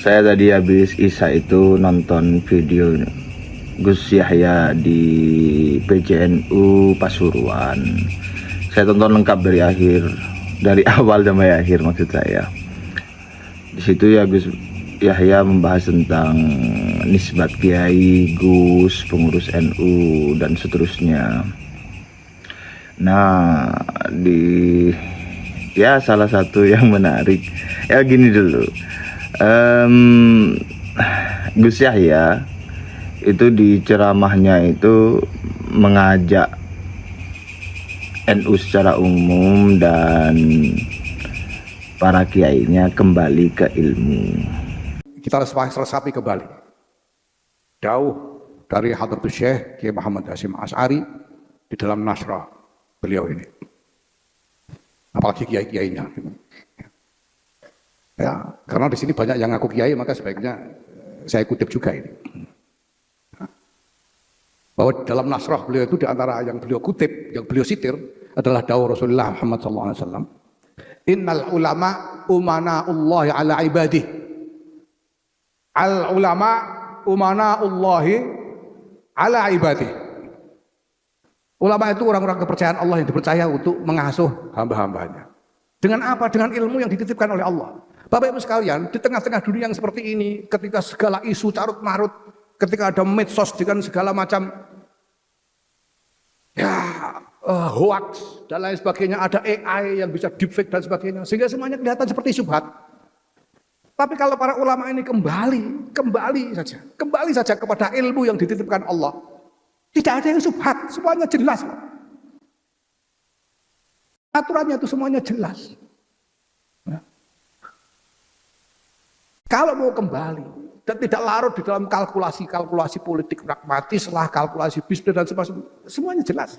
Saya tadi habis Isya itu nonton video Gus Yahya di PJNU Pasuruan. Saya tonton lengkap dari awal sampai akhir maksud saya. Di situ ya Gus Yahya membahas tentang nisbat kiai, Gus, pengurus NU dan seterusnya. Nah, salah satu yang menarik ya gini dulu. Gus Yahya itu di ceramahnya itu mengajak NU secara umum dan para kiainya kembali ke ilmu. Kita harus resapi kembali jauh dari Hadratus Syekh Kiai Muhammad Hasyim Asy'ari di dalam nasrah beliau ini, apalagi kiai-kiainya. Ya, karena di sini banyak yang ngaku kiai, maka sebaiknya saya kutip juga ini. Bahwa dalam nasrah beliau itu di antara yang beliau kutip, yang beliau sitir adalah dawuh Rasulullah Muhammad SAW. Innal ulama umana'ullahi ala ibadih. Al ulama umana'ullahi ala ibadih. Ulama itu orang-orang kepercayaan Allah yang dipercaya untuk mengasuh hamba-hambanya. Dengan apa? Dengan ilmu yang dititipkan oleh Allah. Bapak Ibu sekalian, di tengah-tengah dunia yang seperti ini, ketika segala isu carut marut, ketika ada medsos dengan segala macam hoax dan lain sebagainya, ada AI yang bisa deepfake dan sebagainya, sehingga semuanya kelihatan seperti syubhat. Tapi kalau para ulama ini kembali saja kepada ilmu yang dititipkan Allah, tidak ada yang syubhat, semuanya jelas. Aturannya itu semuanya jelas. Kalau mau kembali dan tidak larut di dalam kalkulasi politik pragmatis lah, kalkulasi bisnis dan sebagainya, semuanya jelas.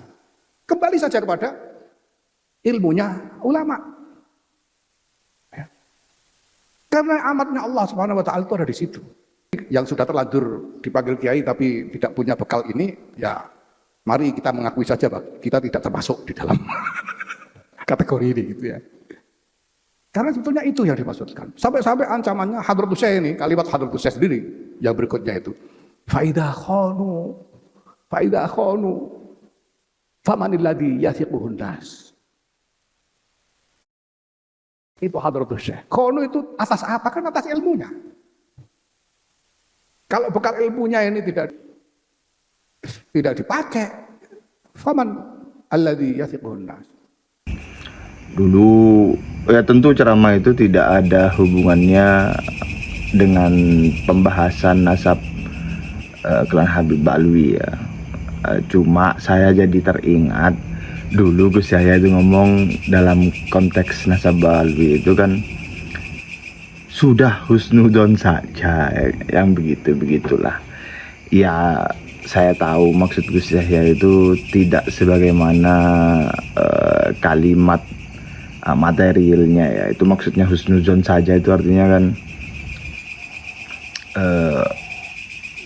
Kembali saja kepada ilmunya ulama. Ya. Karena amatnya Allah Subhanahu wa taala itu ada di situ. Yang sudah terlanjur dipanggil kiai tapi tidak punya bekal ini, ya mari kita mengakui saja Pak, kita tidak termasuk di dalam kategori ini gitu ya. Karena sebetulnya itu yang dimaksudkan. Sampai ancamannya Hadratus Syekh ini, kalimat Hadratus Syekh sendiri yang berikutnya itu. Faidah khonu famanil ladzi yathiquhun nas. Itu Hadratus Syekh. Khonu itu atas apa? Kan atas ilmunya. Kalau bekal ilmunya ini tidak dipakai, faman alladzi yathiquhun nas. Dulu ya tentu ceramah itu tidak ada hubungannya dengan pembahasan nasab klan Habib Alwi ya. Cuma saya jadi teringat dulu Gus Yahya itu ngomong dalam konteks nasab Alwi itu kan sudah husnudon saja yang begitulah. Ya saya tahu maksud Gus Yahya itu tidak sebagaimana kalimat materialnya ya, itu maksudnya husnuzon saja, itu artinya kan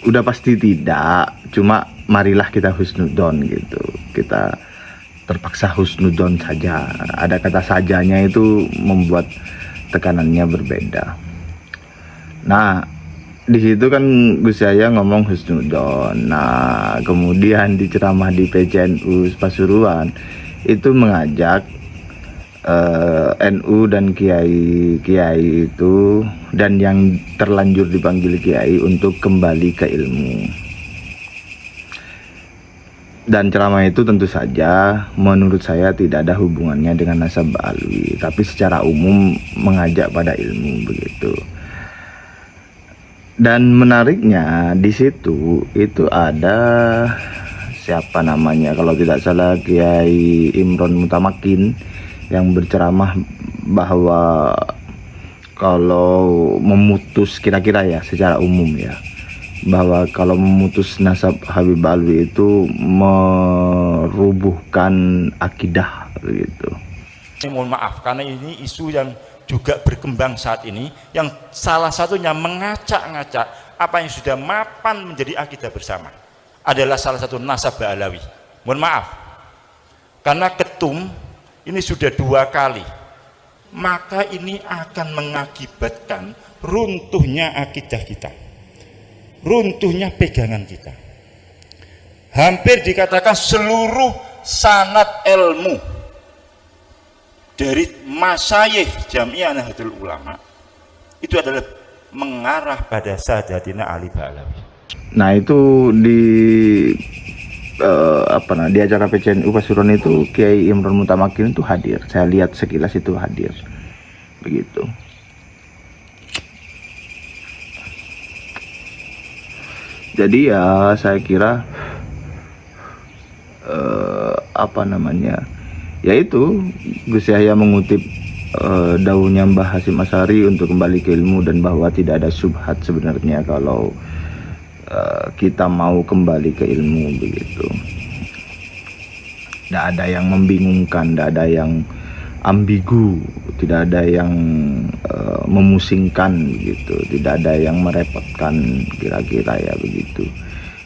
udah pasti tidak, cuma marilah kita husnuzon gitu, kita terpaksa husnuzon saja. Ada kata sajanya itu membuat tekanannya berbeda. Nah di situ kan Gus Yahya ngomong husnuzon. Nah kemudian di ceramah di PJNU Pasuruan itu mengajak NU dan kiai itu dan yang terlanjur dipanggil kiai untuk kembali ke ilmu. Dan ceramah itu tentu saja menurut saya tidak ada hubungannya dengan nasab alwi, tapi secara umum mengajak pada ilmu begitu. Dan menariknya di situ itu ada siapa namanya kalau tidak salah Kiai Imron Mutamakin yang berceramah bahwa kalau memutus kira-kira ya secara umum ya, bahwa kalau memutus nasab Habib Alwi itu merubuhkan akidah gitu. Mohon maaf karena ini isu yang juga berkembang saat ini, yang salah satunya mengacak-ngacak apa yang sudah mapan menjadi akidah bersama adalah salah satu nasab Alawi. Mohon maaf karena ketum ini sudah 2 kali maka ini akan mengakibatkan runtuhnya akidah kita, runtuhnya pegangan kita. Hampir dikatakan seluruh sanad ilmu dari masyayikh Jami'ah Nahdlatul Ulama itu adalah mengarah pada Sadatina Ali Ba'alawi. Nah itu di di acara PCNU Pasuruan itu Kiai Imron Mutamakin itu hadir. Saya lihat sekilas itu hadir, begitu. Jadi ya saya kira yaitu Gus Yahya mengutip daunnya Mbah Hasyim Asy'ari untuk kembali ke ilmu, dan bahwa tidak ada subhat sebenarnya kalau kita mau kembali ke ilmu, begitu. Tidak ada yang membingungkan, tidak ada yang ambigu, tidak ada yang memusingkan, begitu. Tidak ada yang merepotkan, kira-kira ya begitu.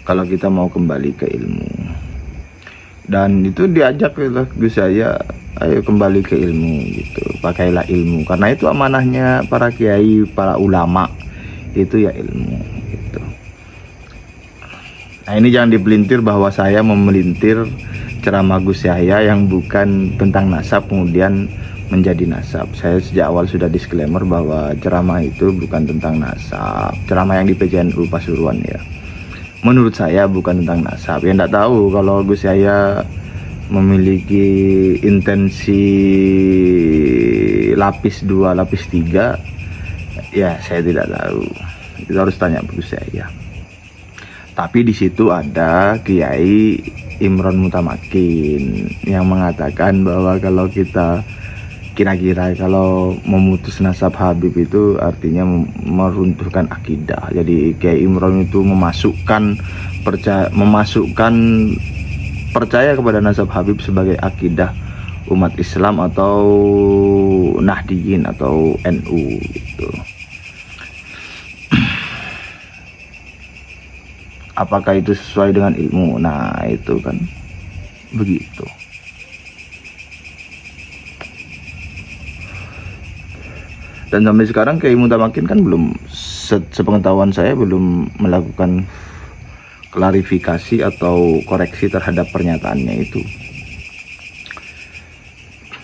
Kalau kita mau kembali ke ilmu, dan itu diajak oleh Gus Yahya, ayo kembali ke ilmu, gitu. Pakailah ilmu, karena itu amanahnya para kiai, para ulama itu ya ilmu, gitu. Nah ini jangan dipelintir bahwa saya memelintir ceramah Gus Yahya yang bukan tentang nasab kemudian menjadi nasab. Saya sejak awal sudah disclaimer bahwa ceramah itu bukan tentang nasab. Ceramah yang di PCNU Pasuruan ya, menurut saya bukan tentang nasab. Ya enggak tahu kalau Gus Yahya memiliki intensi lapis 2, lapis 3, ya saya tidak tahu. Itu harus tanya Gus Yahya. Tapi di situ ada Kiai Imron Mutamakin yang mengatakan bahwa kalau kita kira-kira kalau memutus nasab Habib itu artinya meruntuhkan akidah. Jadi Kiai Imron itu memasukkan percaya kepada nasab Habib sebagai akidah umat Islam atau Nahdiyin atau NU gitu. Apakah itu sesuai dengan ilmu? Nah itu kan begitu. Dan sampai sekarang Kiai Mutamakin kan belum, sepengetahuan saya belum melakukan klarifikasi atau koreksi terhadap pernyataannya itu.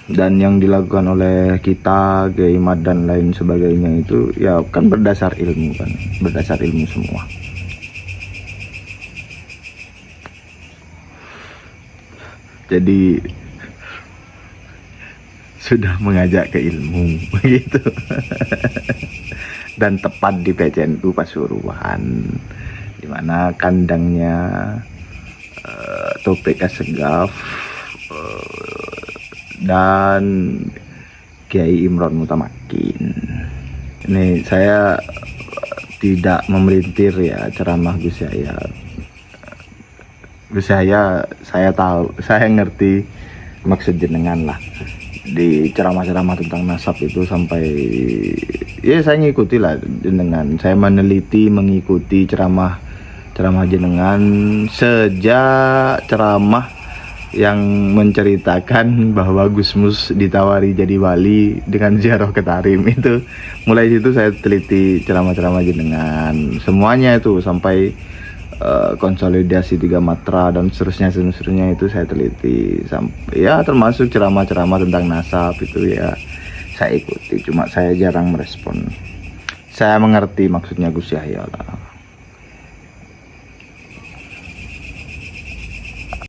Dan yang dilakukan oleh kita, Kiai Mat dan lain sebagainya itu ya kan berdasar ilmu, kan berdasar ilmu semua. Jadi sudah mengajak ke ilmu begitu. Dan tepat di PCNU Pasuruan, di mana kandangnya Topik Assegaf dan Kiai Imron Mutamakin. Ini saya tidak memelintir ya ceramah Gus Yahya. Gus Yahya saya tahu, saya ngerti maksud jenengan lah di ceramah-ceramah tentang nasab itu, sampai ya saya ngikuti lah jenengan. Saya meneliti, mengikuti ceramah jenengan sejak ceramah yang menceritakan bahwa Gusmus ditawari jadi wali dengan ziarah ke Tarim. Itu mulai situ saya teliti ceramah-ceramah jenengan semuanya itu, sampai konsolidasi 3 matra dan seterusnya itu saya teliti, sampai ya termasuk ceramah-ceramah tentang nasab itu ya saya ikuti. Cuma saya jarang merespon. Saya mengerti maksudnya Gus Yahya lah.